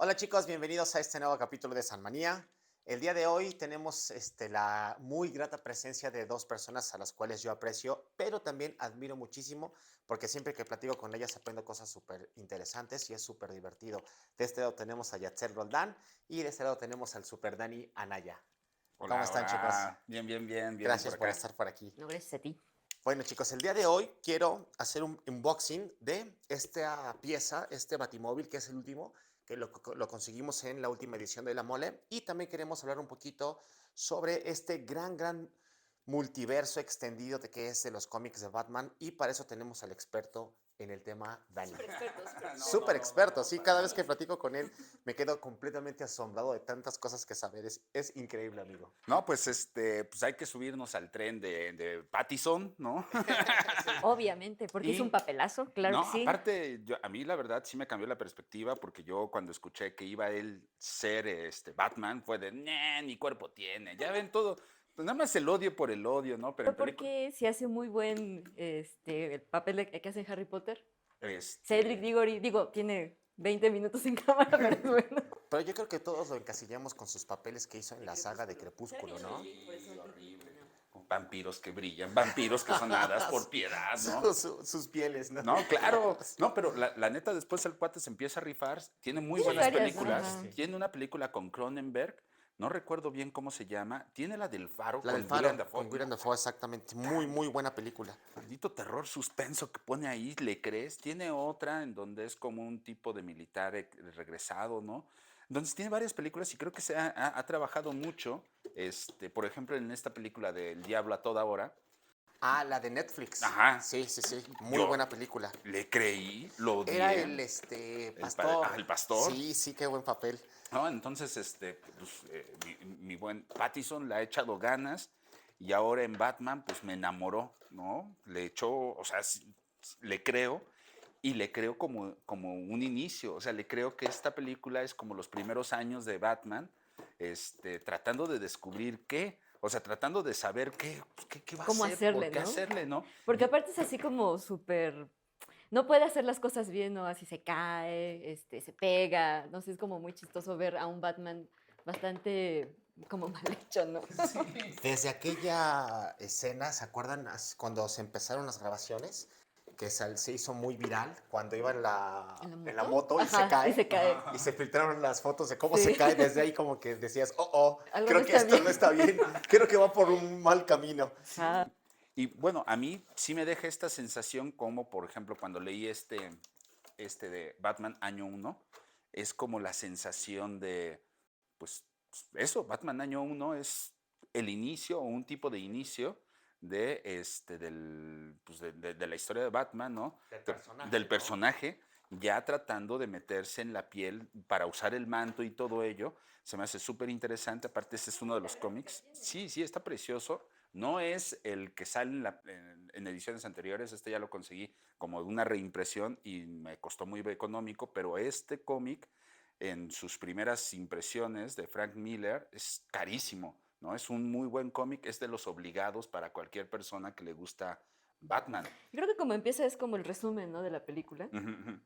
Hola chicos, bienvenidos a este nuevo capítulo de San Manía. El día de hoy tenemos la muy grata presencia de dos personas a las cuales yo aprecio, pero también admiro muchísimo porque siempre que platico con ellas aprendo cosas súper interesantes y es súper divertido. De este lado tenemos a Yatzel Roldán y de este lado tenemos al Super Dani Anaya. ¿Cómo Hola, están chicos? hola. Bien, bien, bien, bien por Gracias por acá. estar por aquí. No, gracias a ti. Bueno chicos, el día de hoy quiero hacer un unboxing de esta pieza, este batimóvil que es el último, que lo conseguimos en la última edición de La Mole. Y también queremos hablar un poquito sobre este gran multiverso extendido de que es de los cómics de Batman. Y para eso tenemos al experto en el tema, Dani. Súper experto, Súper experto, sí, Para cada vez que nada. platico con él me quedo completamente asombrado de tantas cosas que saber. Es increíble, amigo. No, pues pues hay que subirnos al tren de Pattison, ¿no? Obviamente, porque es un Y, papelazo, claro no, que sí. aparte, a mí la verdad sí me cambió la perspectiva porque yo cuando escuché que iba él ser Batman fue de, "Nah, ni cuerpo tiene". Ya ven todo, pues nada más el odio por el odio, ¿no? Pero en Pero película, porque si hace muy buen el papel que hace en Harry Potter. Cedric este, Diggory, digo, tiene 20 minutos en cámara, pero es bueno. Pero yo creo que todos lo encasillamos con sus papeles que hizo en la saga de Crepúsculo, ¿no? vampiros que brillan, vampiros que son hadas, por piedad, ¿no? Sus pieles, ¿no? No, claro. No, pero la neta, después el cuate se empieza a rifar. Tiene muy Tienes buenas varias, películas. ajá. Tiene una película con Cronenberg. No recuerdo bien cómo se llama. Tiene la del Faro La del con Willem Faro, con Dafoe. Willem No, Dafoe, exactamente. Muy buena película. maldito terror suspenso que pone ahí. ¿Le crees? Tiene otra en donde es como un tipo de militar regresado, ¿no? Entonces tiene varias películas y creo que ha trabajado mucho. Por ejemplo, en esta película del Diablo a toda hora. Ah, la de Netflix. Ajá. Sí. Muy Yo buena película. le creí, lo Era odié. pastor. El pastor. Sí, qué buen papel. No, entonces, pues, mi buen Pattison le ha echado ganas y ahora en Batman, pues me enamoró, ¿no? Le echó, o sea, le creo y le creo como un inicio, o sea, le creo que esta película es como los primeros años de Batman, tratando de descubrir qué, o sea, tratando de saber qué va a ¿Cómo hacer, por hacerle, qué no? hacerle, ¿no? Porque aparte es así como súper. No puede hacer las cosas bien, ¿no? Así se cae, se pega. No sé, es como muy chistoso ver a un Batman bastante como mal hecho, ¿no? Desde aquella escena, ¿se acuerdan cuando se empezaron las grabaciones? Que se hizo muy viral cuando iba ¿En la en la moto? moto y se Ajá, y cae. se cae. Y se filtraron las fotos de cómo se Sí. cae. Desde ahí como que decías, Algo no creo que está esto bien. no está bien. Creo que va por un mal camino. Ajá. Y bueno, a mí sí me deja esta sensación como, por ejemplo, cuando leí este de Batman Año uno es como la sensación de, pues eso, Batman Año uno es el inicio o un tipo de inicio de la historia de Batman, ¿no? Del personaje, Del ¿no? personaje, ya tratando de meterse en la piel para usar el manto y todo ello. Se me hace súper interesante. Aparte, ese es uno de los cómics. Sí, sí, está precioso. No es el que sale en ediciones anteriores, ya lo conseguí como una reimpresión y me costó muy económico, pero este cómic en sus primeras impresiones de Frank Miller es carísimo, ¿no? Es un muy buen cómic, es de los obligados para cualquier persona que le gusta Batman. Creo que como empieza es como el resumen, ¿no? De la película. Uh -huh, uh -huh.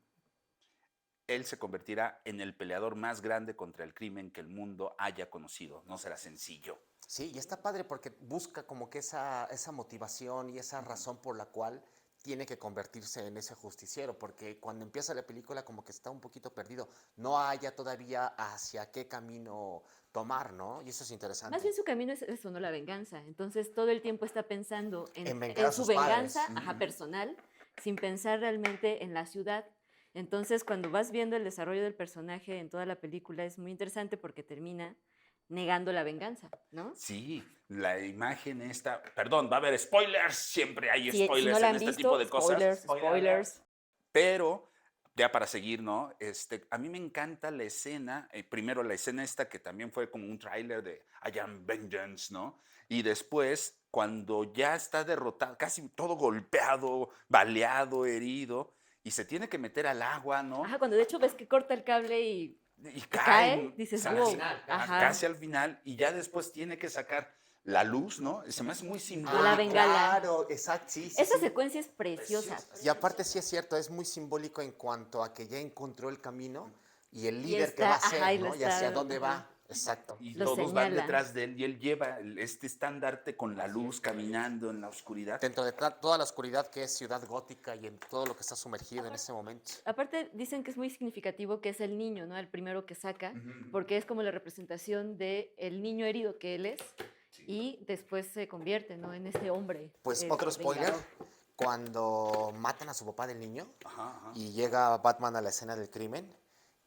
Él se convertirá en el peleador más grande contra el crimen que el mundo haya conocido. No será sencillo. Sí, y está padre porque busca como que esa motivación y esa razón por la cual tiene que convertirse en ese justiciero, porque cuando empieza la película como que está un poquito perdido, no haya todavía hacia qué camino tomar, ¿no? Y eso es Más interesante. bien su camino es eso, ¿no? La venganza. Entonces todo el tiempo está pensando En vengar a en su sus padres. venganza, ajá, personal, sin pensar realmente en la ciudad. Entonces cuando vas viendo el desarrollo del personaje en toda la película es muy interesante porque termina negando la venganza, ¿no? Sí, la imagen esta, perdón, va a haber spoilers, siempre hay Si no spoilers la en han este tipo visto, de cosas, spoilers, spoilers. pero ya para seguir, ¿no? A mí me encanta la escena, primero la escena esta que también fue como un tráiler de I Am Vengeance, ¿no? Y después, cuando ya está derrotado, casi todo golpeado, baleado, herido, y se tiene que meter al agua, ¿no? Ajá, cuando de hecho ves que corta el cable Y y cae, cae dices, Al wow, final, ajá, casi al final, y ya después tiene que sacar la luz, ¿no? Se me hace muy a la Ah, simbólico. bengala. claro, exacto, Esa sí. secuencia es preciosa. Y aparte sí es cierto, es muy simbólico en cuanto a que ya encontró el camino y el Y líder que va a está, ser, ajá, y lo ¿no? Y hacia está, dónde ajá. va. Exacto. Y Lo todos van señala. detrás de él y él lleva este estandarte con la luz caminando en la oscuridad. Dentro de toda la oscuridad que es Ciudad Gótica y en todo lo que está sumergido en ese momento. Aparte, dicen que es muy significativo que es el niño, ¿no? El primero que saca, Ujú. porque es como la representación de el niño herido que él es Sí. y después se convierte, ¿no? En ese hombre Pues otro spoiler, vengador. cuando matan a su papá del niño Ajá, ajá. y llega Batman a la escena del crimen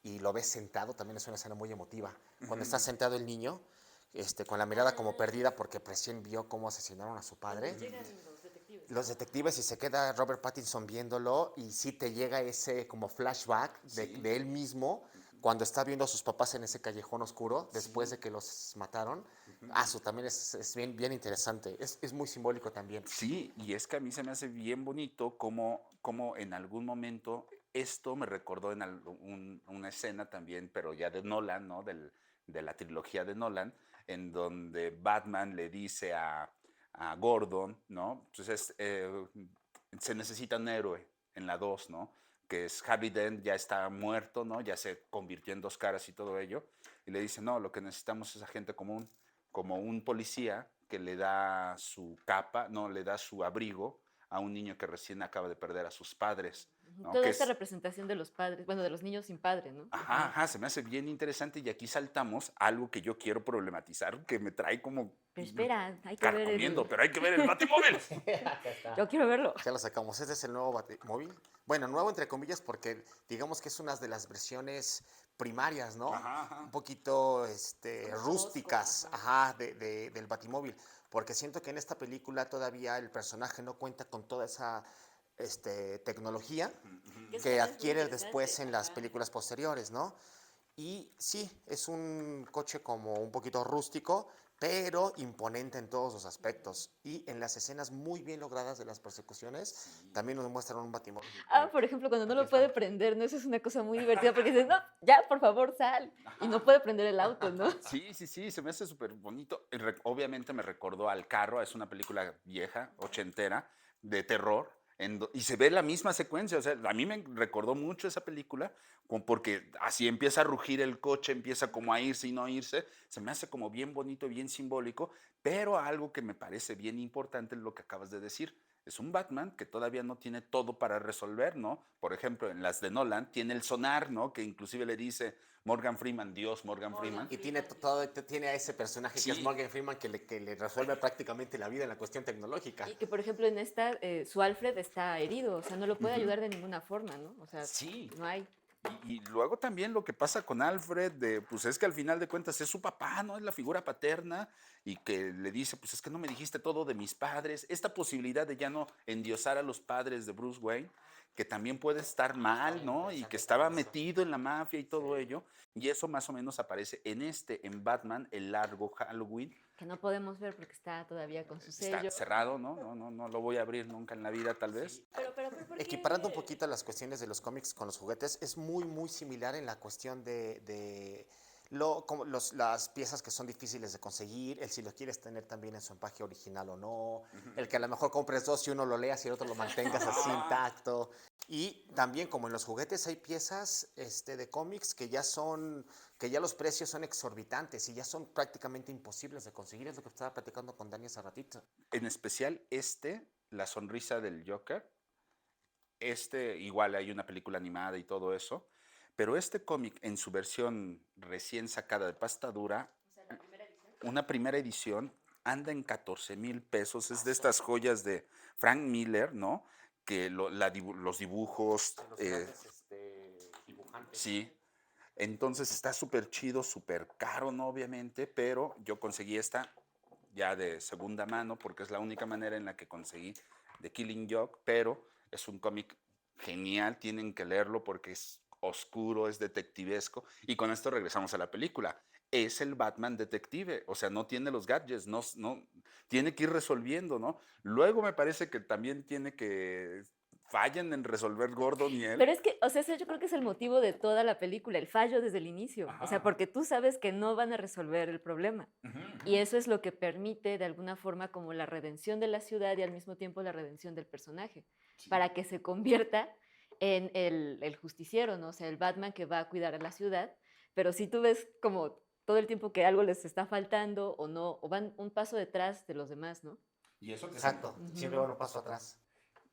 y lo ves sentado, también es una escena muy emotiva. Cuando está sentado el niño, con la mirada como perdida porque recién vio cómo asesinaron a su padre. Llegan los detectives. Los detectives y se queda Robert Pattinson viéndolo y sí te llega ese como flashback de él mismo cuando está viendo a sus papás en ese callejón oscuro después de que los mataron. Eso también es bien, bien interesante. Es muy simbólico también. Sí, y es que a mí se me hace bien bonito como en algún momento esto me recordó en una escena también, pero ya de Nolan, ¿no? De la trilogía de Nolan, en donde Batman le dice a Gordon, ¿no? Entonces, se necesita un héroe en la 2, ¿no? Que es Harvey Dent, ya está muerto, ¿no? Ya se convirtió en dos caras y todo ello. Y le dice, no, lo que necesitamos es agente común, como un policía que le da su capa, no, le da su abrigo a un niño que recién acaba de perder a sus padres, ¿no? Toda Que esta es, representación de los padres, bueno, de los niños sin padre, ¿no? ajá, ajá, se me hace bien interesante y aquí saltamos a algo que yo quiero problematizar, que me trae como Pero espera, hay que ver carcomiendo, el... pero hay que ver el Batimóvil. Yo quiero verlo. Ya lo sacamos. Este es el nuevo Batimóvil. Bueno, nuevo entre comillas porque digamos que es una de las versiones primarias, ¿no? Ajá, ajá. Un poquito rústicas, tosco, ajá, del Batimóvil. Porque siento que en esta película todavía el personaje no cuenta con toda esa tecnología que adquiere después en las películas posteriores, ¿no? Y sí, es un coche como un poquito rústico, pero imponente en todos los aspectos. Y en las escenas muy bien logradas de las persecuciones, también nos muestran un batimóvil. Por ejemplo, cuando no Aquí lo puede está. prender, ¿no? Eso es una cosa muy divertida porque dices, no, ya, por favor, sal. Y no puede prender el auto, ¿no? Sí, sí, sí, se me hace súper bonito. Obviamente me recordó al Carro, es una película vieja, ochentera, de terror, y se ve la misma secuencia. O sea, a mí me recordó mucho esa película, porque así empieza a rugir el coche, empieza como a irse y no irse. Se me hace como bien bonito, bien simbólico, pero algo que me parece bien importante es lo que acabas de decir. Es un Batman que todavía no tiene todo para resolver, ¿no? Por ejemplo, en las de Nolan tiene el sonar, ¿no? Que inclusive le dice Morgan Freeman, Dios Morgan Freeman. Y tiene, tiene a ese personaje que es Sí, Morgan Freeman que le resuelve prácticamente la vida en la cuestión tecnológica. Y que, por ejemplo, en esta, su Alfred está herido, o sea, no lo puede ayudar de ninguna forma, ¿no? O sea, sí. no hay. Y luego también lo que pasa con Alfred, pues es que al final de cuentas es su papá, ¿no? Es la figura paterna y que le dice, pues es que no me dijiste todo de mis padres. Esta posibilidad de ya no endiosar a los padres de Bruce Wayne, que también puede estar mal, ¿no? Y que estaba metido en la mafia y todo ello. Y eso más o menos aparece en Batman, el largo Halloween. Que no podemos ver porque está todavía con su Está sello. cerrado, ¿no? No lo voy a abrir nunca en la vida, tal vez. Pero ¿por qué? Equiparando un poquito las cuestiones de los cómics con los juguetes, es muy, muy similar en la cuestión de como las piezas que son difíciles de conseguir, el si lo quieres tener también en su empaque original o no, el que a lo mejor compres dos y uno lo leas y el otro lo mantengas así intacto. Y también como en los juguetes hay piezas de cómics que ya los precios son exorbitantes y ya son prácticamente imposibles de conseguir, es lo que estaba platicando con Dani hace ratito. En especial la sonrisa del Joker. Igual hay una película animada y todo eso, pero este cómic en su versión recién sacada de pasta dura, una primera edición, anda en 14,000 pesos. Es de estas joyas de Frank Miller, ¿no? Que los dibujos, Los grandes dibujantes. sí. Entonces está súper chido, súper caro, ¿no? Obviamente, pero yo conseguí esta ya de segunda mano porque es la única manera en la que conseguí The Killing Joke, pero es un cómic genial, tienen que leerlo porque es oscuro, es detectivesco, y con esto regresamos a la película. Es el Batman detective, o sea, no tiene los gadgets, no, tiene que ir resolviendo, ¿no? Luego me parece que también tiene que fallan en resolver Gordon y él. Pero es que, o sea, ese yo creo que es el motivo de toda la película, el fallo desde el inicio. O sea, Ajá. porque tú sabes que no van a resolver el problema. Y eso es lo que permite, de alguna forma, como la redención de la ciudad y al mismo tiempo la redención del personaje, para que se convierta en el justiciero, ¿no? O sea, el Batman que va a cuidar a la ciudad, pero si tú ves como todo el tiempo que algo les está faltando o no, o van un paso detrás de los demás, ¿no? Y eso que Exacto, siempre Ujú. van un paso atrás.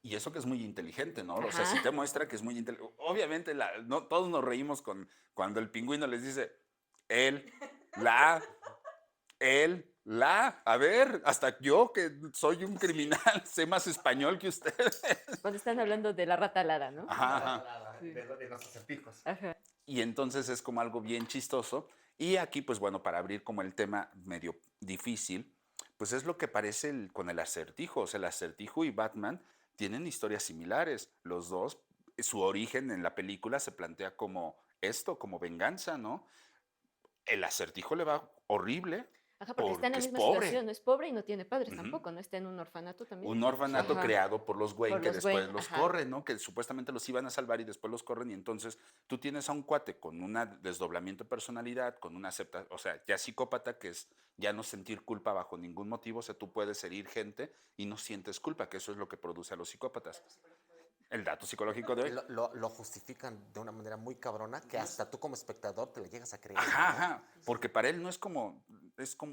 Y eso que es muy inteligente, ¿no? O sea, Ajá. sí te muestra que es muy inteligente. Obviamente, no, todos nos reímos cuando el pingüino les dice, él, la, él, la. A ver, hasta yo que soy un criminal sé más español que ustedes. Cuando están hablando de la rata alada, ¿no? Ajá, ajá. Sí. De los acertijos. Ajá. Y entonces es como algo bien chistoso. Y aquí, pues bueno, para abrir como el tema medio difícil, pues es lo que parece con el acertijo. O sea, el acertijo y Batman tienen historias similares. Los dos, su origen en la película se plantea como esto, como venganza, ¿no? El acertijo le va horrible Ajá, porque está en porque la es misma situación, pobre. no es pobre y no tiene padres Ujú. tampoco, ¿no? Está en un orfanato también. Un orfanato Ajá. creado por los Wayne Por que los después Wayne, los ajá. corren, ¿no? Que supuestamente los iban a salvar y después los corren y entonces tú tienes a un cuate con un desdoblamiento de personalidad, con una aceptación, o sea, ya psicópata, que es ya no sentir culpa bajo ningún motivo, o sea, tú puedes herir gente y no sientes culpa, que eso es lo que produce a los psicópatas. El dato psicológico de hoy. Lo justifican de una manera muy cabrona que hasta tú como espectador te lo llegas a creer, Ajá, ¿no? ajá, porque para él no es como,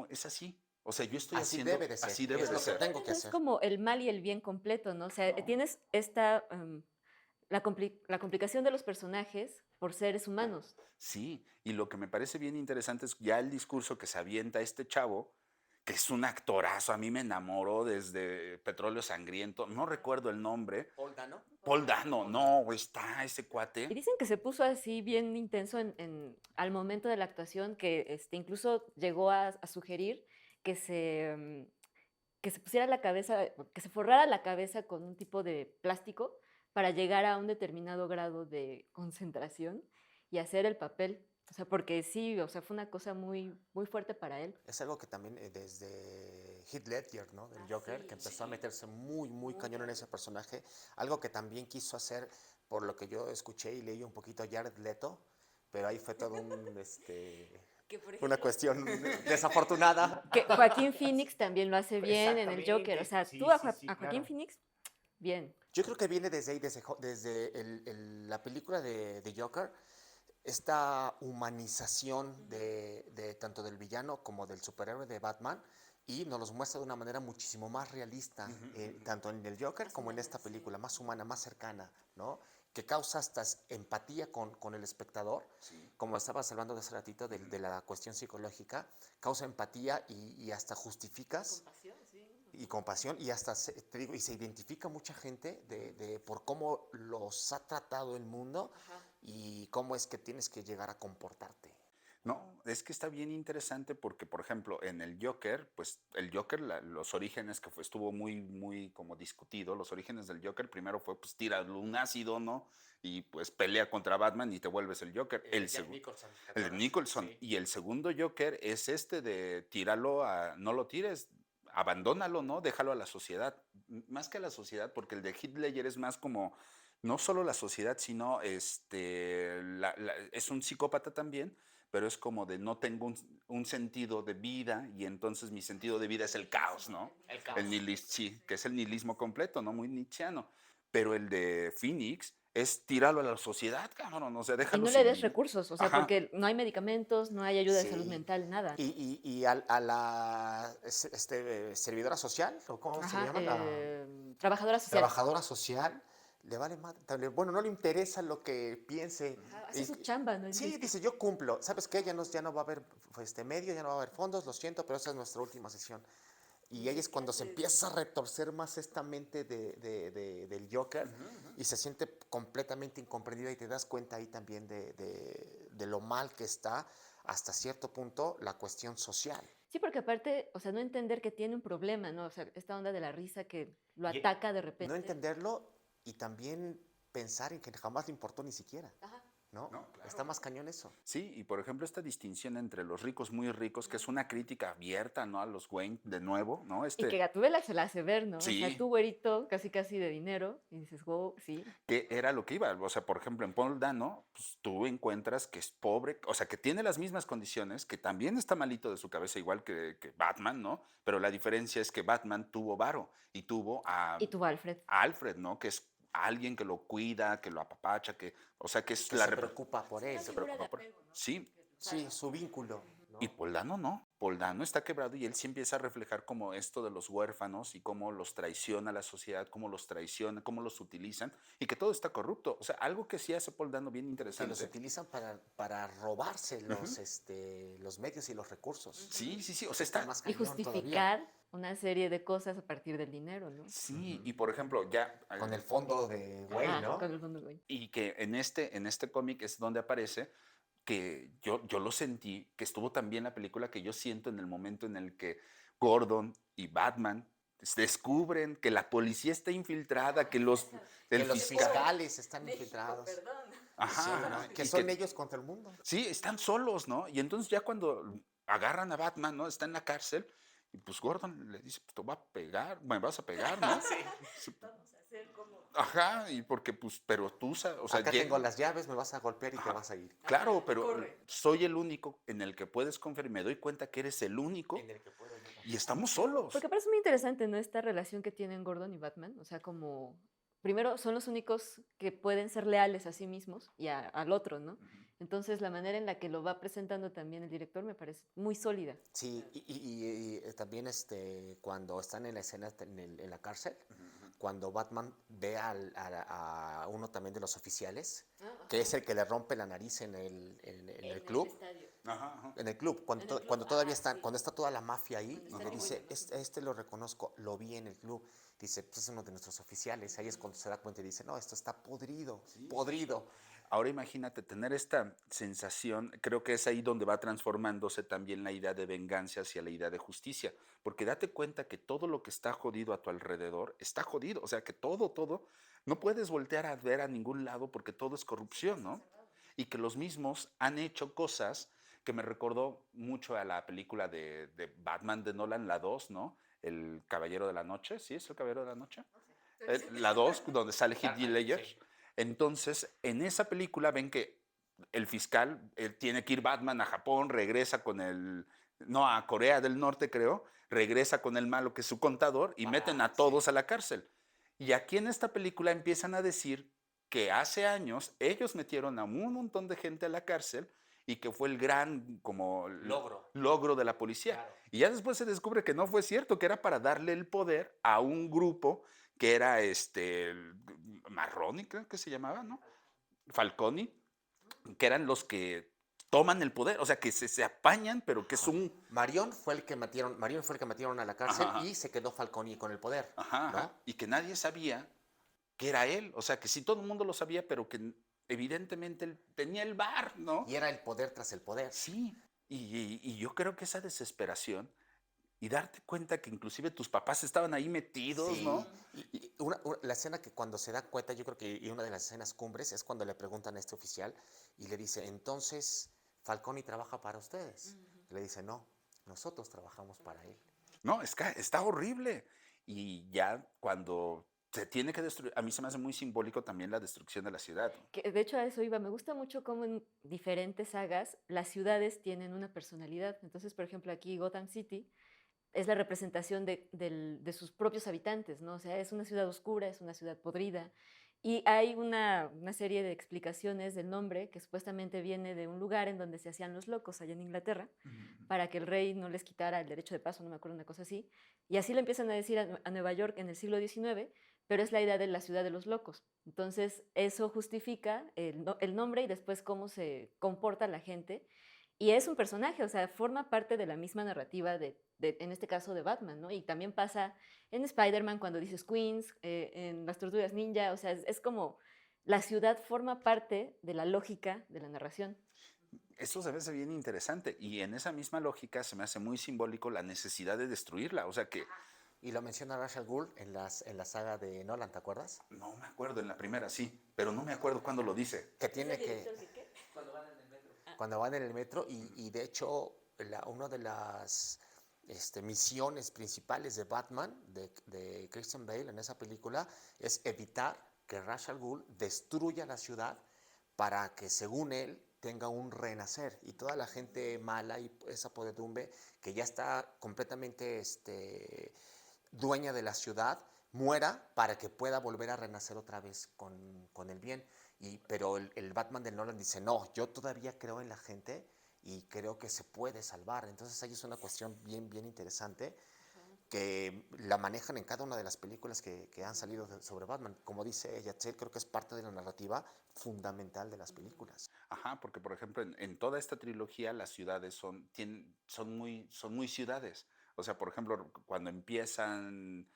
es así. O sea, yo estoy Así haciendo, debe de ser, así debe es de lo que ser. tengo que Es hacer. como el mal y el bien completo, ¿no? O sea, tienes esta, la complicación de los personajes por seres humanos. Sí, y lo que me parece bien interesante es ya el discurso que se avienta este chavo, que es un actorazo, a mí me enamoró desde Petróleo Sangriento, no recuerdo el nombre. Paul Dano. Paul Dano, no, está ese Y cuate. dicen que se puso así bien intenso al momento de la actuación, que incluso llegó a sugerir que que se pusiera la cabeza, que se forrara la cabeza con un tipo de plástico para llegar a un determinado grado de concentración y hacer el papel. O sea, porque sí, o sea, fue una cosa muy, muy fuerte para él. Es algo que también desde Heath Ledger, ¿no? Del Joker, que empezó a meterse muy, muy cañón en ese personaje. Algo que también quiso hacer, por lo que yo escuché y leí un poquito, Jared Leto, pero ahí fue todo una cuestión desafortunada. Que Joaquín Phoenix también lo hace bien en el Joker. O Exactamente, sea, tú sí, sí, sí, A Joaquín claro. Phoenix, bien. Yo creo que viene desde ahí, desde la película de Joker, esta humanización de tanto del villano como del superhéroe de Batman y nos los muestra de una manera muchísimo más realista, tanto en el Joker como en esta película, más humana, más cercana, ¿no? Que causa hasta empatía con el espectador, como estabas hablando de hace ratito de la cuestión psicológica, causa empatía y hasta justificas y compasión y hasta te digo y se identifica mucha gente por cómo los ha tratado el mundo y cómo es que tienes que llegar a comportarte. No, es que está bien interesante porque, por ejemplo, en el Joker, pues el Joker, los orígenes que estuvo muy, muy como discutido, los orígenes del Joker primero fue pues tírale un ácido, ¿no? Y pues pelea contra Batman y te vuelves el Joker. Nicholson, El de Nicholson. sí. Y el segundo Joker es este de tíralo no lo tires, abandónalo, ¿no? Déjalo a la sociedad. Más que a la sociedad, porque el de Heath Ledger es más como, no solo la sociedad, sino es un psicópata también, pero es como de no tengo un sentido de vida y entonces mi sentido de vida es el caos, ¿no? El caos. El nihilismo, sí, que es el nihilismo completo, ¿no? Muy nietzscheano. Pero el de Phoenix es tíralo a la sociedad, cabrón, o sea, Y déjalo no le sin des vida. recursos, o sea, Ajá. porque no hay medicamentos, no hay ayuda de salud Sí. mental, nada. Y a la servidora social, o cómo se le Ajá, llama, la trabajadora social. trabajadora social, le vale madre, bueno, no le interesa lo que piense. Ajá, hace su chamba, ¿no? Sí, dice, yo cumplo. ¿Sabes qué? Ya no va a haber medio, ya no va a haber fondos, lo siento, pero esa es nuestra última sesión. Y ahí es cuando se empieza a retorcer más esta mente del Joker y se siente completamente incomprendida y te das cuenta ahí también de lo mal que está hasta cierto punto la cuestión social. Sí, porque aparte, o sea, no entender que tiene un problema, ¿no? O sea, esta onda de la risa que lo Y ataca de repente. no entenderlo y también pensar en que jamás le importó ni siquiera, Ajá. ¿no? No, claro. Está más cañón eso. Sí, y por ejemplo esta distinción entre los ricos muy ricos, que es una crítica abierta, ¿no? A los Wayne de nuevo, ¿no? Y que Gatúbela se la hace ver, ¿no? O sea, Sí, tú, güerito, casi casi de dinero, y dices, wow, sí. que era lo que iba. O sea, por ejemplo, en Paul Dano, pues, tú encuentras que es pobre, o sea, que tiene las mismas condiciones, que también está malito de su cabeza, igual que Batman, ¿no? Pero la diferencia es que Batman tuvo varo y tuvo Y tuvo Alfred. a Alfred, ¿no? Que es a alguien que lo cuida, que lo apapacha, o sea, que es Que se preocupa por él. se preocupa por él. Sí, Sí, su vínculo, y ¿no? Poldano no. Poldano está quebrado y él sí empieza a reflejar como esto de los huérfanos y cómo los traiciona la sociedad, cómo los traiciona, cómo los utilizan y que todo está corrupto. O sea, algo que sí hace Poldano bien Que los interesante. utilizan para robarse Ujú. los medios y los recursos. Sí, sí, sí. O sea, Está está. más Y cañón todavía. justificar una serie de cosas a partir del dinero, ¿no? Sí, y por ejemplo, ya. Con el fondo de Wayne, Ajá, ¿no? con el fondo güey. Y que en este cómic es donde aparece que yo lo sentí, que estuvo también la película que yo siento en el momento en el que Gordon y Batman descubren que la policía está infiltrada, Que el los fiscal, fiscales están infiltrados. Sí, ajá, ¿no? Que y son que ellos contra el mundo. sí, están solos, ¿no? Y entonces ya cuando agarran a Batman, ¿no? Está en la cárcel y pues Gordon le dice, pues te voy a pegar, me vas a pegar, ¿no? Sí. Ajá, y porque pues, pero tú, o sea, Acá tengo las llaves, me vas a golpear y te ajá, vas a ir. claro, pero soy el único en el que puedes confiar y me doy cuenta que eres el único En el que puedo yo y estamos solos. Porque parece muy interesante, ¿no? Esta relación que tienen Gordon y Batman. O sea, como, primero, son los únicos que pueden ser leales a sí mismos y al otro, ¿no? Entonces, la manera en la que lo va presentando también el director me parece muy sólida. Sí, también cuando están en la escena en la cárcel, cuando Batman ve a uno también de los oficiales, que es el que le rompe la nariz en el club, Ajá, ajá. en el club, cuando todavía está, cuando está toda la mafia ahí, y le dice, este lo reconozco, lo vi en el club. Dice, pues es uno de nuestros oficiales. Ahí es cuando se da cuenta y dice, no, esto está podrido, podrido. Ahora imagínate tener esta sensación, creo que es ahí donde va transformándose también la idea de venganza hacia la idea de justicia, porque date cuenta que todo lo que está jodido a tu alrededor está jodido, o sea que todo, no puedes voltear a ver a ningún lado porque todo es corrupción, ¿no? Y que los mismos han hecho cosas que me recordó mucho a la película de Batman de Nolan, la 2, ¿no? El Caballero de la Noche, ¿sí es el Caballero de la Noche? La 2 donde sale Heath Ledger. Sí. Entonces, en esa película ven que el fiscal tiene que ir Batman a Japón, regresa con no, a Corea del Norte creo, regresa con el malo que es su contador y meten a todos a la cárcel. Y aquí en esta película empiezan a decir que hace años ellos metieron a un montón de gente a la cárcel y que fue el gran como logro de la policía. Claro. Y ya después se descubre que no fue cierto, que era para darle el poder a un grupo que era Marroni, creo que se llamaba, ¿no? Falconi, que eran los que toman el poder, o sea, que se apañan, pero que es un... Marion fue el que metieron a la Ajá, cárcel ajá, y se quedó Falconi con el poder, ajá, ¿no? y que nadie sabía que era él, o sea, que sí todo el mundo lo sabía, pero que evidentemente él tenía el bar, ¿no? Y era el poder tras el poder. Sí, y yo creo que esa desesperación y darte cuenta que inclusive tus papás estaban ahí metidos, Sí, ¿no? la escena que cuando se da cuenta, yo creo que y una de las escenas cumbres es cuando le preguntan a este oficial y le dice, entonces, Falconi trabaja para ustedes. Y le dice, no, nosotros trabajamos para él. No, está horrible. Y ya cuando se tiene que destruir, a mí se me hace muy simbólico también la destrucción de la ciudad. Que, de hecho, a eso iba. Me gusta mucho cómo en diferentes sagas las ciudades tienen una personalidad. Entonces, por ejemplo, aquí Gotham City es la representación de sus propios habitantes, ¿no? O sea, es una ciudad oscura, es una ciudad podrida. Y hay una serie de explicaciones del nombre que supuestamente viene de un lugar en donde se hacían los locos, allá en Inglaterra, para que el rey no les quitara el derecho de paso, no me acuerdo, una cosa así. Y así lo empiezan a decir a Nueva York en el siglo XIX, pero es la idea de la ciudad de los locos. Entonces, eso justifica el nombre y después cómo se comporta la gente. Y es un personaje, o sea, forma parte de la misma narrativa en este caso, de Batman, ¿no? Y también pasa en Spider-Man cuando dices Queens, en las Tortugas Ninja, o sea, es como la ciudad forma parte de la lógica de la narración. Eso se me hace bien interesante y en esa misma lógica se me hace muy simbólico la necesidad de destruirla. O sea que, Y lo menciona Rachel Gould en la saga de Nolan, ¿te acuerdas? no me acuerdo en la primera, sí, pero no me acuerdo cuándo lo dice. Que tiene que... Cuando van en el metro y de hecho una de las misiones principales de Batman, de Christian Bale en esa película, es evitar que Ra's al Ghul destruya la ciudad para que, según él, tenga un renacer y toda la gente mala y esa podredumbre que ya está completamente dueña de la ciudad, muera para que pueda volver a renacer otra vez con el bien. Pero el Batman de Nolan dice, no, yo todavía creo en la gente y creo que se puede salvar. Entonces ahí es una cuestión bien, bien interesante que la manejan en cada una de las películas que han salido sobre Batman. Como dice Yatzil, creo que es parte de la narrativa fundamental de las películas. Ajá, porque por ejemplo en toda esta trilogía las ciudades son muy ciudades. O sea, por ejemplo, cuando empiezan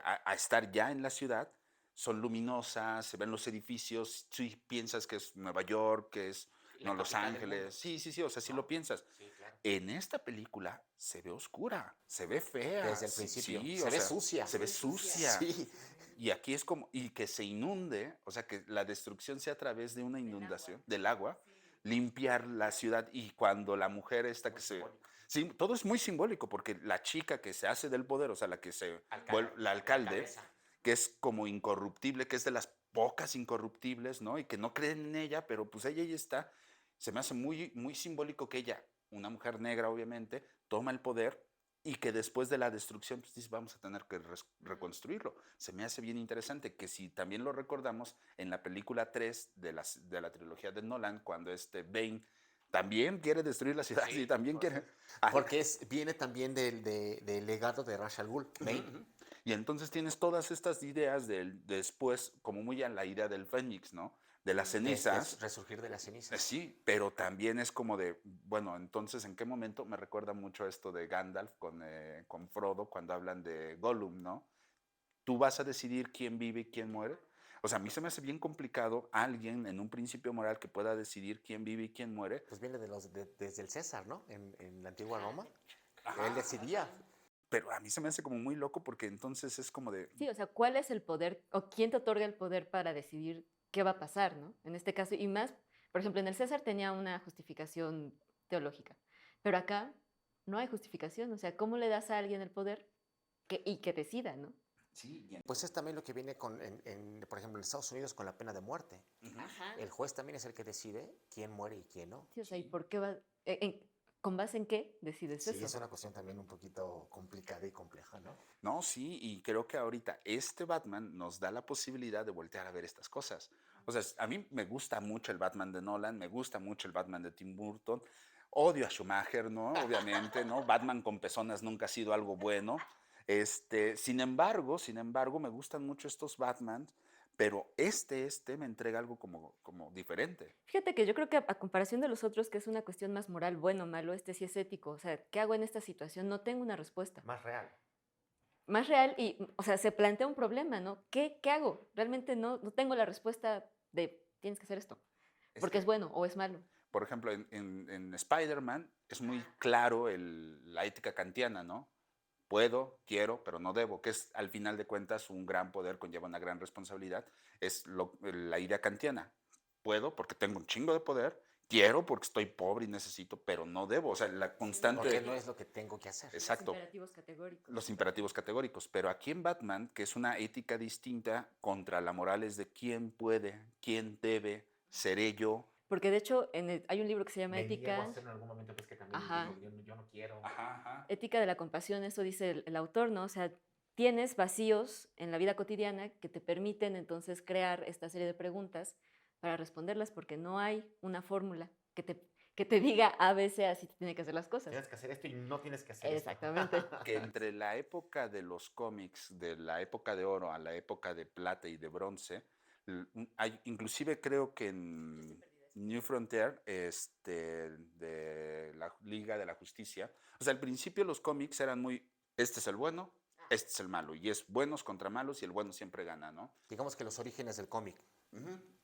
a estar ya en la ciudad, son luminosas, se ven los edificios, sí piensas que es Nueva York, que es La no, Los capital del mundo. Ángeles, sí, sí, sí, o sea, sí lo ¿No? piensas. Sí, claro. En esta película se ve oscura, se ve fea, Desde el sí, principio. sí, Se o ve sea, sucia. se ve sucia. Sí. Y aquí es como, y que se inunde, o sea, que la destrucción sea a través de una inundación, del agua, limpiar la ciudad y cuando la mujer esta Muy que se... simbólico. Sí, todo es muy simbólico porque la chica que se hace del poder, o sea, la que se Alcalde. la alcalde, Alcaldesa. que es como incorruptible, que es de las pocas incorruptibles, ¿no? Y que no creen en ella, pero pues ella ahí está. Se me hace muy, muy simbólico que ella, una mujer negra obviamente, toma el poder y que después de la destrucción, pues dice, vamos a tener que reconstruirlo. Se me hace bien interesante que si también lo recordamos en la película 3 de la trilogía de Nolan, cuando Bane también quiere destruir la ciudad y también quiere... Porque viene también del legado de Ra's al Ghul, Bane. Y entonces tienes todas estas ideas después, como muy a la idea del Fénix, ¿no? De las cenizas. Resurgir de las cenizas. Sí, pero también es como de, bueno, entonces, ¿en qué momento? Me recuerda mucho esto de Gandalf con Frodo cuando hablan de Gollum, ¿no? ¿Tú vas a decidir quién vive y quién muere? O sea, a mí se me hace bien complicado alguien en un principio moral que pueda decidir quién vive y quién muere. Pues viene desde el César, ¿no? En la antigua Roma. Ajá. Él decidía. Pero a mí se me hace como muy loco porque entonces es como de... Sí, o sea, ¿cuál es el poder o quién te otorga el poder para decidir qué va a pasar, ¿no? En este caso, y más, por ejemplo, en el César tenía una justificación teológica, pero acá no hay justificación, o sea, ¿cómo le das a alguien el poder y que decida, ¿no? Sí, Pues es también lo que viene por ejemplo, en Estados Unidos con la pena de muerte. Ajá. El juez también es el que decide quién muere y quién no. Sí, o sea, ¿y por qué va, con base en qué decides Sí, eso? es una cuestión también un poquito complicada y compleja, ¿no? No, sí, y creo que ahorita Batman nos da la posibilidad de voltear a ver estas cosas. O sea, a mí me gusta mucho el Batman de Nolan, me gusta mucho el Batman de Tim Burton. Odio a Schumacher, ¿no? Obviamente, ¿no? Batman con pezonas nunca ha sido algo bueno. Sin embargo, me gustan mucho estos Batman, pero me entrega algo como diferente. Fíjate que yo creo que a comparación de los otros, que es una cuestión más moral, bueno o malo, este sí es ético. O sea, ¿qué hago en esta situación? No tengo una respuesta. Más real. Más real y, o sea, se plantea un problema, ¿no? ¿Qué hago? Realmente no tengo la respuesta de tienes que hacer esto, porque es bueno o es malo. Por ejemplo, en Spider-Man es muy claro la ética kantiana, ¿no? Puedo, quiero, pero no debo, que es al final de cuentas un gran poder conlleva una gran responsabilidad, es la idea kantiana. Puedo porque tengo un chingo de poder, quiero porque estoy pobre y necesito, pero no debo, o sea, la constante... Porque no es lo que tengo que hacer. Exacto. Los imperativos categóricos. Los imperativos categóricos, pero aquí en Batman, que es una ética distinta contra la moral, es de quién puede, quién debe, seré yo. Porque de hecho hay un libro que se llama Ética, en algún momento pues que también Ajá. yo no quiero. Ajá. Ética de la compasión, eso dice el autor, ¿no? O sea, tienes vacíos en la vida cotidiana que te permiten entonces crear esta serie de preguntas para responderlas porque no hay una fórmula que te diga a veces así te tiene que hacer las cosas. Tienes que hacer esto y no tienes que hacer Exactamente. Que entre la época de los cómics, de la época de oro a la época de plata y de bronce, inclusive creo que en New Frontier, de la Liga de la Justicia, o sea, al principio los cómics eran muy, este es el bueno, este es el malo, y es buenos contra malos y el bueno siempre gana, ¿no? Digamos que los orígenes del cómic,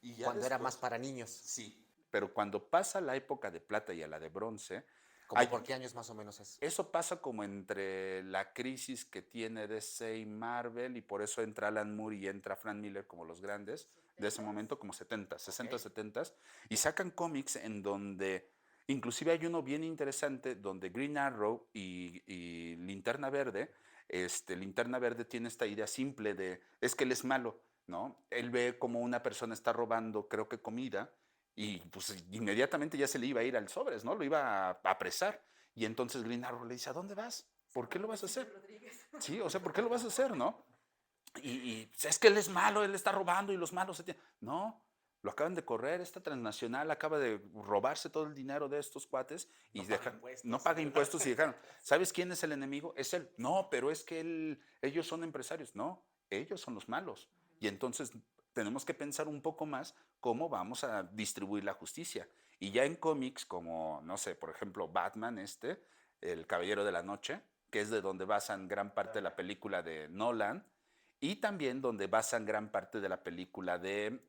Y ya cuando era después- más para niños. Sí, pero cuando pasa la época de plata y a la de bronce, ¿Cómo hay- por qué años más o menos es? eso pasa como entre la crisis que tiene DC y Marvel y por eso entra Alan Moore y entra Frank Miller como los grandes de ese momento, como 70, 60, Ok. 70, y sacan cómics en donde, inclusive hay uno bien interesante donde Green Arrow y Linterna Verde, Linterna Verde tiene esta idea simple de, es que él es malo, ¿no? Él ve como una persona está robando, creo que comida, y pues inmediatamente ya se le iba a ir al sobres, ¿no? Lo iba a apresar. Y entonces Green Arrow le dice, ¿a dónde vas? ¿Por qué lo vas a hacer? Sí, o sea, ¿por qué lo vas a hacer, no? Pues, es que él es malo, él está robando y los malos se tienen. No, lo acaban de correr, esta transnacional acaba de robarse todo el dinero de estos cuates y no paga impuestos y dejaron. ¿Sabes quién es el enemigo? Es él. No, pero es que ellos son empresarios. No, ellos son los malos. Y entonces tenemos que pensar un poco más cómo vamos a distribuir la justicia. Y ya en cómics como, no sé, por ejemplo, Batman, El Caballero de la Noche, que es de donde basan gran parte de la película de Nolan, y también donde basan gran parte de la película de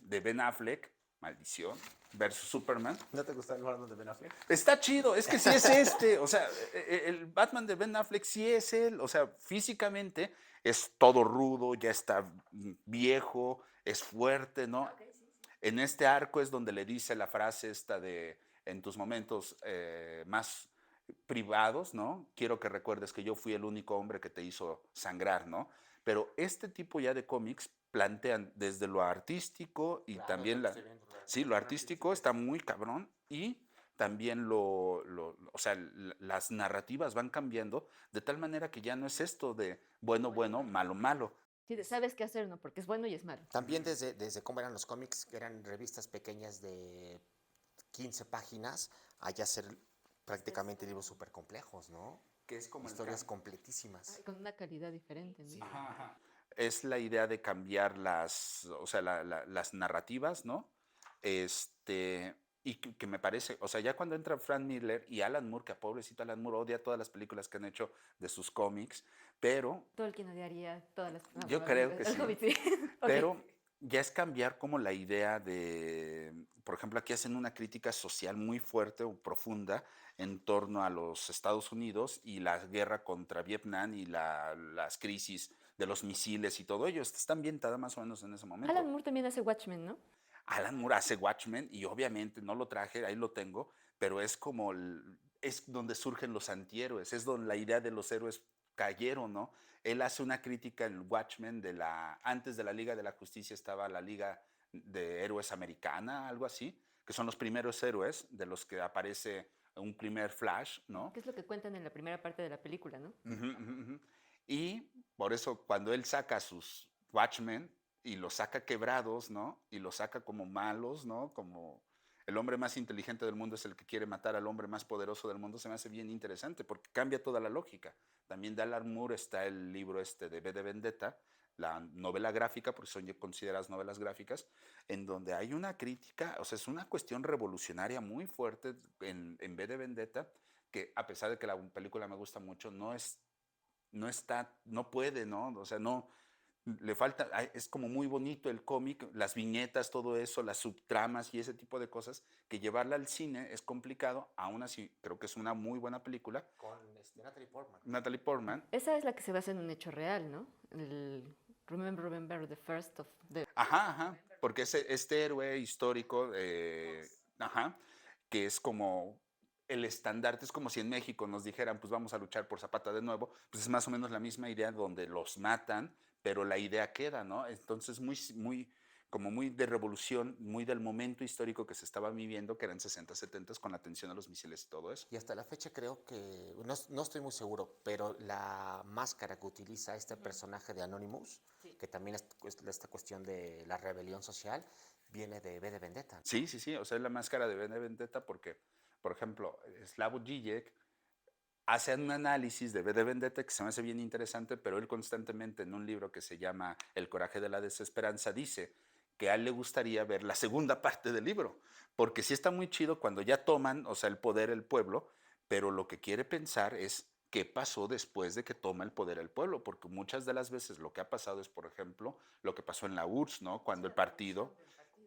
Ben Affleck, Maldición, versus Superman. ¿No te gusta el Batman de Ben Affleck? Está chido, es que sí es o sea, el Batman de Ben Affleck sí es él, o sea, físicamente es todo rudo, ya está viejo, es fuerte, ¿no? En este arco es donde le dice la frase esta de, en tus momentos más privados, ¿no? Quiero que recuerdes que yo fui el único hombre que te hizo sangrar, ¿no? Pero este tipo ya de cómics plantean desde lo artístico y también sí, lo artístico está muy cabrón y también o sea, las narrativas van cambiando de tal manera que ya no es esto de bueno, bueno, malo, malo. Sí, sabes qué hacer, ¿no? Porque es bueno y es malo. También desde cómo eran los cómics, que eran revistas pequeñas de 15 páginas, a ya ser prácticamente libros súper complejos, ¿no? Que es como historias completísimas. Con una calidad diferente, ¿no? Sí. Ajá, ajá. Es la idea de cambiar o sea, las narrativas, ¿no? Y que me parece, o sea, ya cuando entra Frank Miller y Alan Moore, que pobrecito Alan Moore odia todas las películas que han hecho de sus cómics, pero Tolkien odiaría todas las... No, yo creo que el sí. Hobbit, sí. Ok. Pero ya es cambiar como la idea de, por ejemplo, aquí hacen una crítica social muy fuerte o profunda en torno a los Estados Unidos y la guerra contra Vietnam y las crisis de los misiles y todo ello. Está ambientada más o menos en ese momento. Alan Moore también hace Watchmen, ¿no? Alan Moore hace Watchmen y obviamente no lo traje, ahí lo tengo, pero es como, es donde surgen los antihéroes, es donde la idea de los héroes cayeron, ¿no? Él hace una crítica en Watchmen antes de la Liga de la Justicia estaba la Liga de Héroes Americana, algo así, que son los primeros héroes de los que aparece un primer Flash, ¿no? Que es lo que cuentan en la primera parte de la película, ¿no? Ujú, ujú, ujú. Y por eso cuando él saca sus Watchmen y los saca quebrados, ¿no? Y los saca como malos, ¿no? Como el hombre más inteligente del mundo es el que quiere matar al hombre más poderoso del mundo, se me hace bien interesante porque cambia toda la lógica. También de Alan Moore está el libro de V de Vendetta, la novela gráfica, porque son consideradas novelas gráficas, en donde hay una crítica, o sea, es una cuestión revolucionaria muy fuerte en V de Vendetta, que a pesar de que la película me gusta mucho, no puede, ¿no? O sea, no, le falta, es como muy bonito el cómic, las viñetas, todo eso, las subtramas y ese tipo de cosas, que llevarla al cine es complicado, aún así creo que es una muy buena película. Con Natalie Portman. Natalie Portman. Esa es la que se basa en un hecho real, ¿no? El Remember the First of the... Ajá, ajá, porque este héroe histórico, ajá, que es como el estandarte, es como si en México nos dijeran, pues vamos a luchar por Zapata de nuevo, pues es más o menos la misma idea donde los matan, pero la idea queda, ¿no? Entonces, como muy de revolución, muy del momento histórico que se estaba viviendo, que eran 60, 70 con la atención a los misiles y todo eso. Y hasta la fecha creo que, no estoy muy seguro, pero la máscara que utiliza este personaje de Anonymous, Sí. que también es esta cuestión de la rebelión social, viene de V de Vendetta. Sí, sí, sí, o sea, es la máscara de V de Vendetta porque, por ejemplo, Slavoj Žižek hace un análisis de V de Vendetta que se me hace bien interesante, pero él constantemente en un libro que se llama El coraje de la desesperanza dice que a él le gustaría ver la segunda parte del libro, porque sí está muy chido cuando ya toman, o sea, el poder el pueblo, pero lo que quiere pensar es qué pasó después de que toma el poder el pueblo, porque muchas de las veces lo que ha pasado es, por ejemplo, lo que pasó en la URSS, ¿no? Cuando el partido,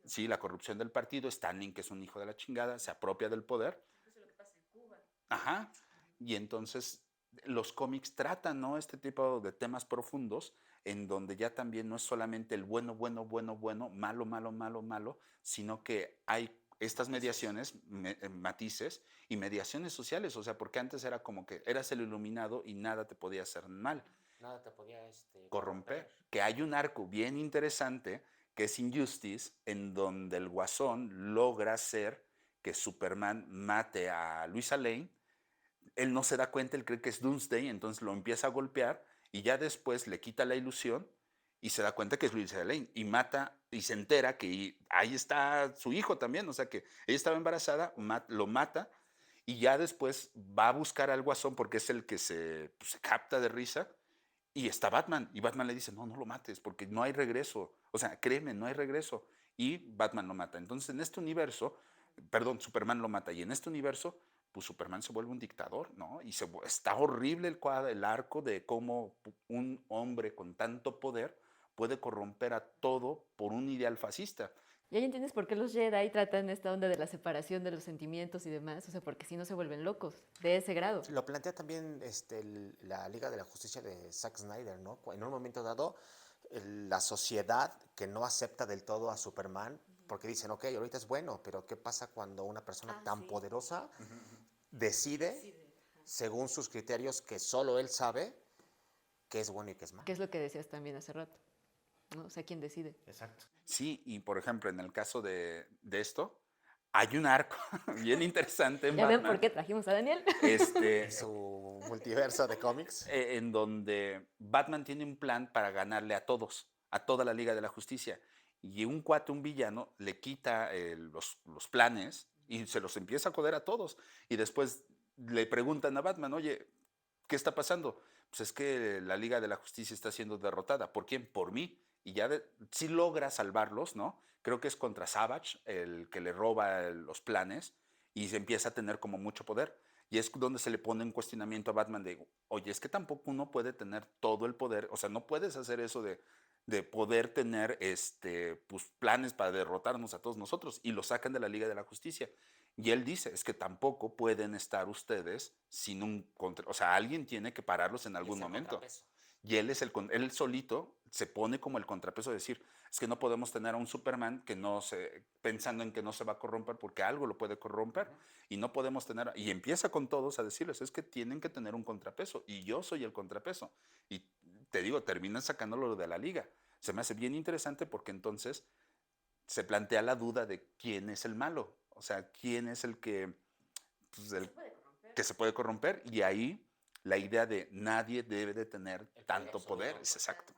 sí, la corrupción del partido, Stalin, que es un hijo de la chingada, se apropia del poder. Ajá. Y entonces los cómics tratan, ¿no? Este tipo de temas profundos en donde ya también no es solamente el bueno, bueno, bueno, bueno, malo, malo, malo, malo, sino que hay estas mediaciones, matices y mediaciones sociales, o sea, porque antes era como que eras el iluminado y nada te podía hacer mal. Nada te podía Corromper. Que hay un arco bien interesante que es Injustice, en donde el Guasón logra hacer que Superman mate a Luisa Lane. Él no se da cuenta, él cree que es Doomsday, entonces lo empieza a golpear y ya después le quita la ilusión y se da cuenta que es Luisa Lane y mata y se entera que ahí está su hijo también, o sea que ella estaba embarazada, lo mata y ya después va a buscar al Guasón porque es el que se capta de risa y está Batman. Y Batman le dice, no, no lo mates porque no hay regreso. O sea, créeme, no hay regreso. Y Batman lo mata. Entonces, en este universo, perdón, Superman lo mata. Y en este universo, pues Superman se vuelve un dictador, ¿no? Y está horrible el arco de cómo un hombre con tanto poder puede corromper a todo por un ideal fascista. Y ahí entiendes por qué los Jedi tratan esta onda de la separación de los sentimientos y demás, o sea, porque si no se vuelven locos, de ese grado. Lo plantea también la Liga de la Justicia de Zack Snyder, ¿no? En un momento dado, la sociedad que no acepta del todo a Superman, porque dicen, ok, ahorita es bueno, pero ¿qué pasa cuando una persona tan poderosa decide, según sus criterios que solo él sabe, qué es bueno y qué es malo? Que es lo que decías también hace rato, ¿no? O sea, ¿quién decide? Exacto. Sí, y por ejemplo, en el caso de esto, hay un arco bien interesante en ¿Ya ven por Batman. qué trajimos a Daniel? Su multiverso de cómics. En donde Batman tiene un plan para ganarle a todos, a toda la Liga de la Justicia. Y un cuate, un villano, le quita los planes y se los empieza a joder a todos. Y después le preguntan a Batman, oye, ¿qué está pasando? Pues es que la Liga de la Justicia está siendo derrotada. ¿Por quién? Por mí. Y ya sí logra salvarlos, ¿no? Creo que es contra Savage, el que le roba los planes y se empieza a tener como mucho poder. Y es donde se le pone en cuestionamiento a Batman de, oye, es que tampoco uno puede tener todo el poder, o sea, no puedes hacer eso de poder tener pues, planes para derrotarnos a todos nosotros y lo sacan de la Liga de la Justicia. Y él dice, es que tampoco pueden estar ustedes sin o sea, alguien tiene que pararlos en algún momento. Y él solito se pone como el contrapeso de decir, es que no podemos tener a un Superman pensando en que no se va a corromper porque algo lo puede corromper y no podemos tener, y empieza con todos a decirles, es que tienen que tener un contrapeso y yo soy el contrapeso. Y te digo, terminan sacándolo de la liga. Se me hace bien interesante porque entonces se plantea la duda de quién es el malo, o sea, quién es el que, pues, que se puede corromper y ahí la idea de nadie debe de tener tanto poder es exacto.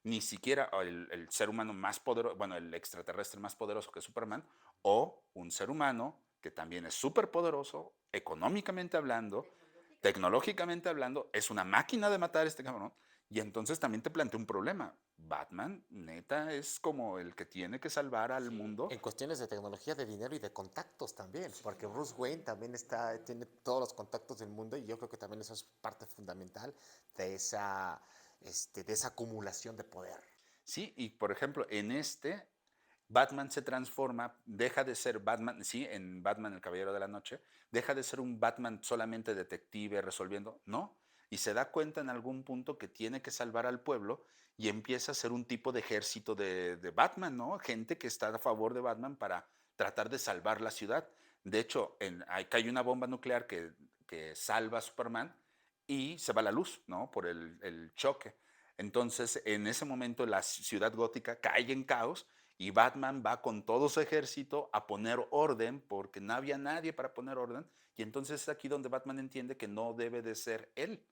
Ni siquiera el ser humano más poderoso, bueno, el extraterrestre más poderoso que Superman, o un ser humano que también es súper poderoso, económicamente hablando, tecnológicamente hablando, es una máquina de matar este cabrón. Y entonces también te plantea un problema. Batman, neta, es como el que tiene que salvar al mundo. En cuestiones de tecnología, de dinero y de contactos también, porque Bruce Wayne también tiene todos los contactos del mundo y yo creo que también eso es parte fundamental de esa acumulación de poder. Sí, y por ejemplo, Batman se transforma, deja de ser Batman, sí, en Batman el Caballero de la Noche, deja de ser un Batman solamente detective resolviendo, no, y se da cuenta en algún punto que tiene que salvar al pueblo y empieza a ser un tipo de ejército de Batman, ¿no? Gente que está a favor de Batman para tratar de salvar la ciudad. De hecho, cae una bomba nuclear que salva a Superman y se va la luz, ¿no? Por el choque. Entonces, en ese momento la ciudad gótica cae en caos y Batman va con todo su ejército a poner orden porque no había nadie para poner orden. Y entonces es aquí donde Batman entiende que no debe de ser él,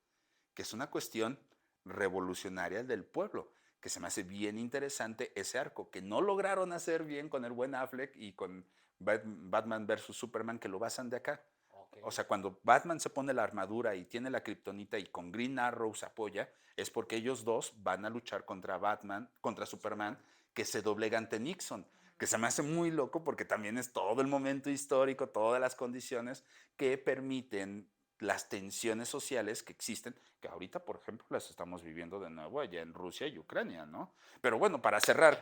que es una cuestión revolucionaria del pueblo, que se me hace bien interesante ese arco, que no lograron hacer bien con el buen Affleck y con Batman versus Superman, que lo basan de acá. O sea, cuando Batman se pone la armadura y tiene la kriptonita y con Green Arrow se apoya, es porque ellos dos van a luchar contra contra Superman, que se doblega ante Nixon, que se me hace muy loco porque también es todo el momento histórico, todas las condiciones que permiten las tensiones sociales que existen, que ahorita, por ejemplo, las estamos viviendo de nuevo allá en Rusia y Ucrania, ¿no? Pero bueno, para cerrar,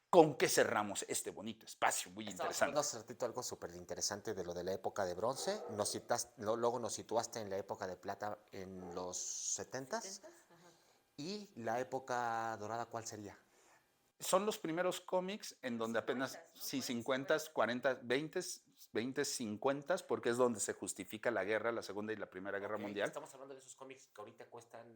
¿con qué cerramos este bonito espacio muy interesante? Hace ratito algo súper interesante de lo de la época de bronce. Luego nos situaste en la época de plata en los 70s. ¿Y la época dorada cuál sería? Son los primeros cómics en donde apenas, sí, 50, 40, 20, 50, porque es donde se justifica la guerra, la Segunda y la Primera Guerra Mundial. Estamos hablando de esos cómics que ahorita cuestan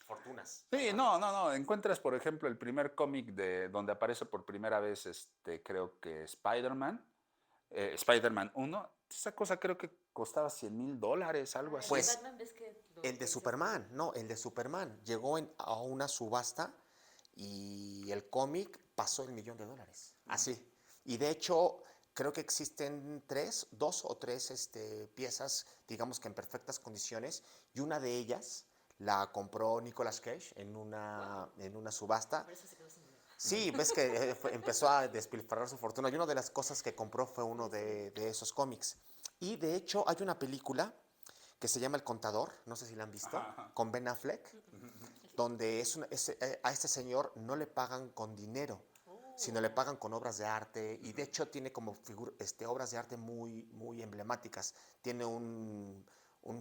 fortunas. Sí, no. Encuentras, por ejemplo, el primer cómic donde aparece por primera vez, creo que Spider-Man, Spider-Man 1, esa cosa creo que costaba $100,000, algo así. Pues el de Superman, no, el de Superman llegó a una subasta y el cómic pasó $1,000,000. Así. Y de hecho, creo que existen dos o tres piezas, digamos que en perfectas condiciones, y una de ellas la compró Nicolas Cage en una subasta. Sí, ves que empezó a despilfarrar su fortuna y una de las cosas que compró fue uno de esos cómics. Y de hecho hay una película que se llama El Contador, no sé si la han visto, Ajá, ajá. con Ben Affleck, donde a este señor no le pagan con dinero, sino le pagan con obras de arte, y de hecho tiene como obras de arte muy, muy emblemáticas. Tiene un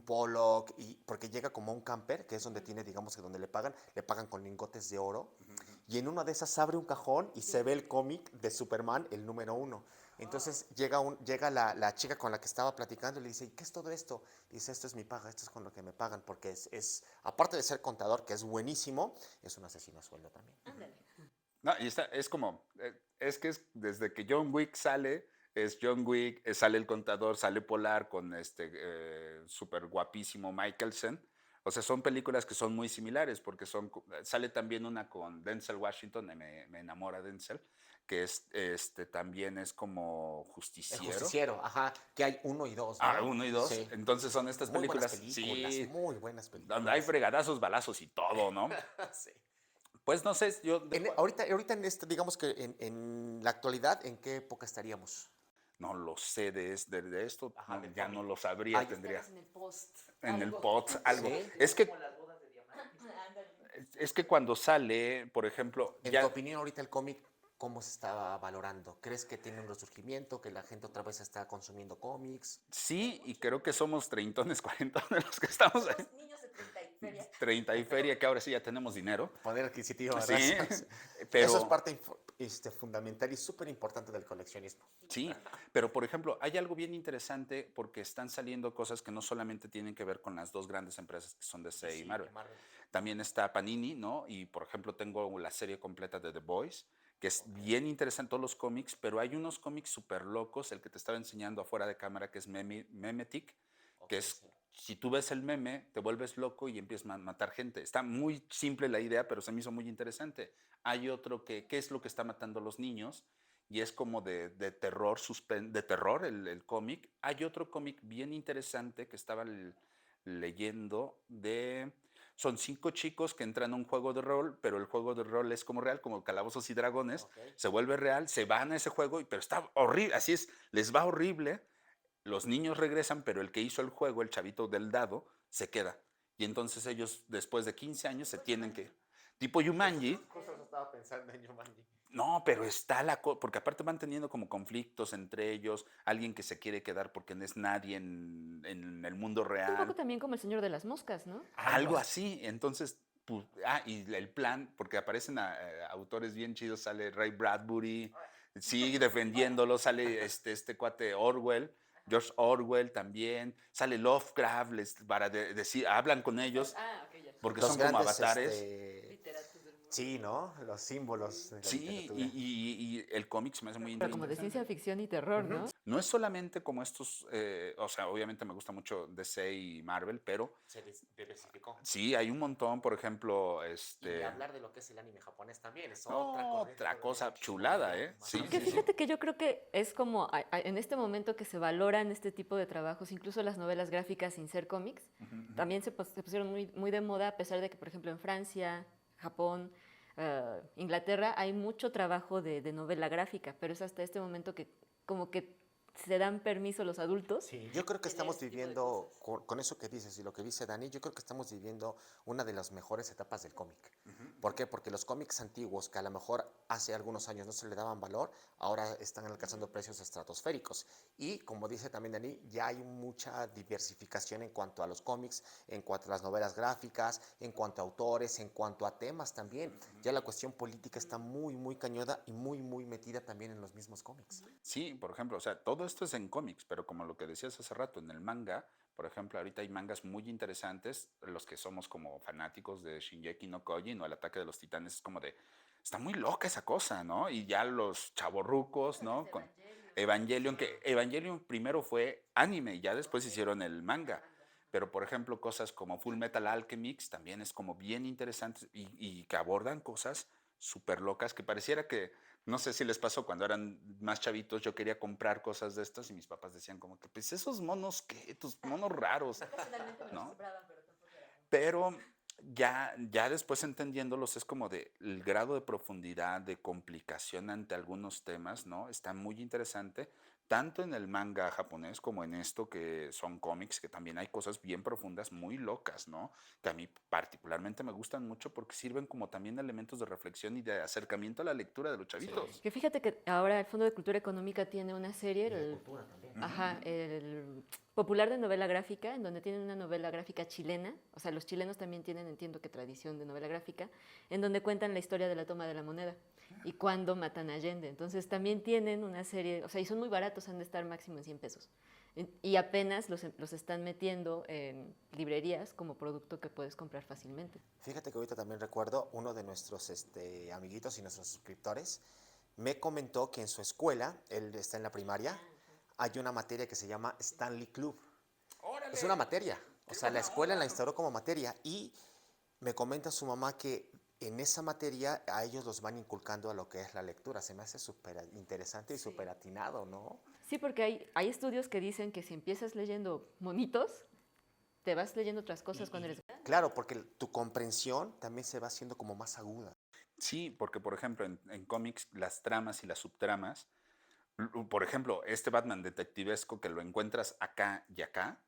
Pollock, porque llega como a un camper, que es donde tiene, digamos que donde le pagan con lingotes de oro, y en una de esas abre un cajón y se ve el cómic de Superman, el número 1. Entonces llega la chica con la que estaba platicando y le dice, ¿y qué es todo esto? Y dice, esto es mi paga, esto es con lo que me pagan, porque aparte de ser contador, que es buenísimo, es un asesino a sueldo también. No, y es como, es desde que John Wick sale, es John Wick, sale el contador, sale Polar con súper guapísimo Michelson. O sea, son películas que son muy similares porque sale también una con Denzel Washington, me enamora Denzel, que también es como El justiciero. justiciero, ajá, que hay 1 y 2, Ah, ¿no? 1 y 2. Sí. Entonces son estas Muy buenas películas, películas, sí, muy buenas donde hay películas. fregadazos, balazos y todo, ¿no? Sí. Pues no sé, Ahorita digamos que en la actualidad, ¿en qué época estaríamos? no lo sé de esto, Ajá, de ya no cómic. lo sabría, Ay, tendría En el post. en el Algo. pot algo. ¿sí? Es que, Ándale. es que cuando sale, por ejemplo, En tu ya opinión, ahorita el cómic, ¿cómo se está valorando? ¿Crees que tiene un resurgimiento, que la gente otra vez está consumiendo cómics? sí, y creo que somos treintones, cuarentones los que estamos ahí. Somos niños de 30 y feria. 30 y feria, que ahora sí ya tenemos dinero. Poder adquisitivo, ¿verdad? Sí, Eso es pero parte fundamental y súper importante del coleccionismo. sí, pero por ejemplo, hay algo bien interesante porque están saliendo cosas que no solamente tienen que ver con las dos grandes empresas que son DC y DC Marvel. y Marvel. También está Panini, ¿no? Y por ejemplo, tengo la serie completa de The Boys, que es Ok. bien interesante todos los cómics, pero hay unos cómics súper locos, el que te estaba enseñando afuera de cámara, que es Memetic, que Ok, es, sí. si tú ves el meme, te vuelves loco y empiezas a matar gente. Está muy simple la idea, pero se me hizo muy interesante. Hay otro ¿qué es lo que está matando a los niños? Y es como de terror, de terror el cómic. Hay otro cómic bien interesante que estaba leyendo son 5 chicos que entran a un juego de rol, pero el juego de rol es como real, como Calabozos y Dragones. Ok. Se vuelve real, se van a ese juego, pero está horrible, así es, les va horrible. Los niños regresan, pero el que hizo el juego, el chavito del dado, se queda. Y entonces ellos, después de 15 años, se tienen que... Tipo Yumanji, Justo eso estaba pensando en Jumanji. no, pero está porque aparte van teniendo como conflictos entre ellos, alguien que se quiere quedar porque no es nadie en el mundo Es un poco real, también como el señor de las moscas, ¿no? algo así. Entonces, pues, y el plan, porque aparecen autores bien chidos, sale Ray Bradbury, sí, defendiéndolo, sale este cuate Orwell, George Orwell también, sale Lovecraft, para decir, hablan con ellos, Ah, ok, ya. porque Los son como grandes, avatares. Literatos del mundo. sí, ¿no? Los símbolos de la Sí, literatura. y el cómic se me hace muy Pero como de interesante. ciencia ficción y terror, ¿no? No es solamente como estos, o sea, obviamente me gusta mucho DC y Marvel, pero Se diversificó. sí, hay un montón, por ejemplo, Y ni hablar de lo que es el anime japonés también, es otra no, corriente otra cosa totalmente chulada, ¿eh? Sí, Que sí, sí. fíjate que yo creo que es como en este momento que se valoran este tipo de trabajos, incluso las novelas gráficas sin ser cómics, también se pusieron muy de moda, a pesar de que, por ejemplo, en Francia, Japón, Inglaterra, hay mucho trabajo de novela gráfica, pero es hasta este momento que como que se dan permiso los adultos. Sí, yo creo que de leer estamos este tipo de viviendo, cosas. con eso que dices y lo que dice Dani, yo creo que estamos viviendo una de las mejores etapas del cómic. ¿Por qué? Porque los cómics antiguos, que a lo mejor hace algunos años no se le daban valor, ahora están alcanzando precios estratosféricos. Y como dice también Dani, ya hay mucha diversificación en cuanto a los cómics, en cuanto a las novelas gráficas, en cuanto a autores, en cuanto a temas también. Ya la cuestión política está muy, muy cañoda y muy, muy metida también en los mismos cómics. Sí, por ejemplo, o sea, todo esto es en cómics, pero como lo que decías hace rato, en el manga, por ejemplo, ahorita hay mangas muy interesantes, los que somos como fanáticos de Shingeki no Kyojin o El Ataque de los Titanes, es como de, está muy loca esa cosa, ¿no? Y ya los chavorrucos, ¿no? Evangelion, que Evangelion primero fue anime y ya después hicieron el manga. Pero, por ejemplo, cosas como Full Metal Alchemist también es como bien interesante y que abordan cosas súper locas que pareciera que, no sé si les pasó cuando eran más chavitos, yo quería comprar cosas de estas y mis papás decían como que, pues esos monos, ¿qué? Tus monos raros, Finalmente me los ¿no? compraban, pero tampoco era mucho. Pero ya después entendiéndolos es como de el grado de profundidad, de complicación ante algunos temas, ¿no? Está muy interesante, tanto en el manga japonés como en esto que son cómics, que también hay cosas bien profundas, muy locas, ¿no? Que a mí particularmente me gustan mucho porque sirven como también elementos de reflexión y de acercamiento a la lectura de los chavitos. Que fíjate que ahora el Fondo de Cultura Económica tiene una serie, Y de el, cultura también. ajá, el Popular de Novela Gráfica, en donde tienen una novela gráfica chilena, o sea, los chilenos también tienen, entiendo que tradición de novela gráfica, en donde cuentan la historia de la toma de la moneda y cuándo matan a Allende. Entonces también tienen una serie, o sea, y son muy baratos, han de estar máximo en 100 pesos. Y apenas los están metiendo en librerías como producto que puedes comprar fácilmente. Fíjate que ahorita también recuerdo uno de nuestros amiguitos y nuestros suscriptores me comentó que en su escuela, él está en la primaria, hay una materia que se llama Stanley Club. Es una materia, o sea, la escuela la instauró como materia y me comenta su mamá que en esa materia a ellos los van inculcando a lo que es la lectura. Se me hace súper interesante y súper atinado, ¿no? Sí, porque hay estudios que dicen que si empiezas leyendo monitos, te vas leyendo otras cosas cuando eres grande. Claro, porque tu comprensión también se va haciendo como más aguda. Sí, porque por ejemplo en cómics las tramas y las subtramas, por ejemplo, este Batman detectivesco que lo encuentras acá y acá,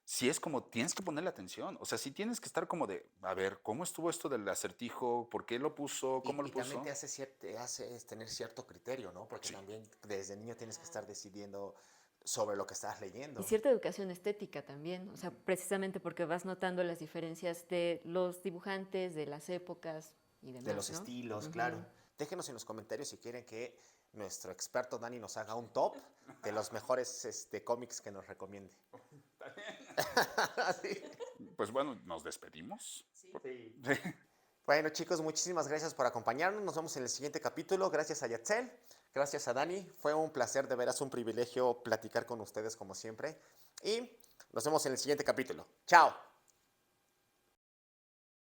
sí es como tienes que ponerle atención, o sea, sí tienes que estar como de, a ver, ¿cómo estuvo esto del acertijo? ¿Por qué lo puso? ¿Cómo lo Y también puso? te hace tener cierto criterio, ¿no? Porque Sí. también desde niño tienes que estar decidiendo sobre lo que estás Y leyendo. cierta educación estética también, o sea, precisamente porque vas notando las diferencias de los dibujantes, de las épocas y De demás, los ¿no? estilos, claro. Ujú. Déjenos en los comentarios si quieren que nuestro experto Dani nos haga un top de los mejores cómics que nos recomiende. Sí. Pues bueno, nos despedimos. Sí. Bueno, chicos, muchísimas gracias por acompañarnos. Nos vemos en el siguiente capítulo. Gracias a Yatzel, gracias a Dani. Fue un placer, de veras, un privilegio platicar con ustedes como siempre. Y nos vemos en el siguiente capítulo. Chao.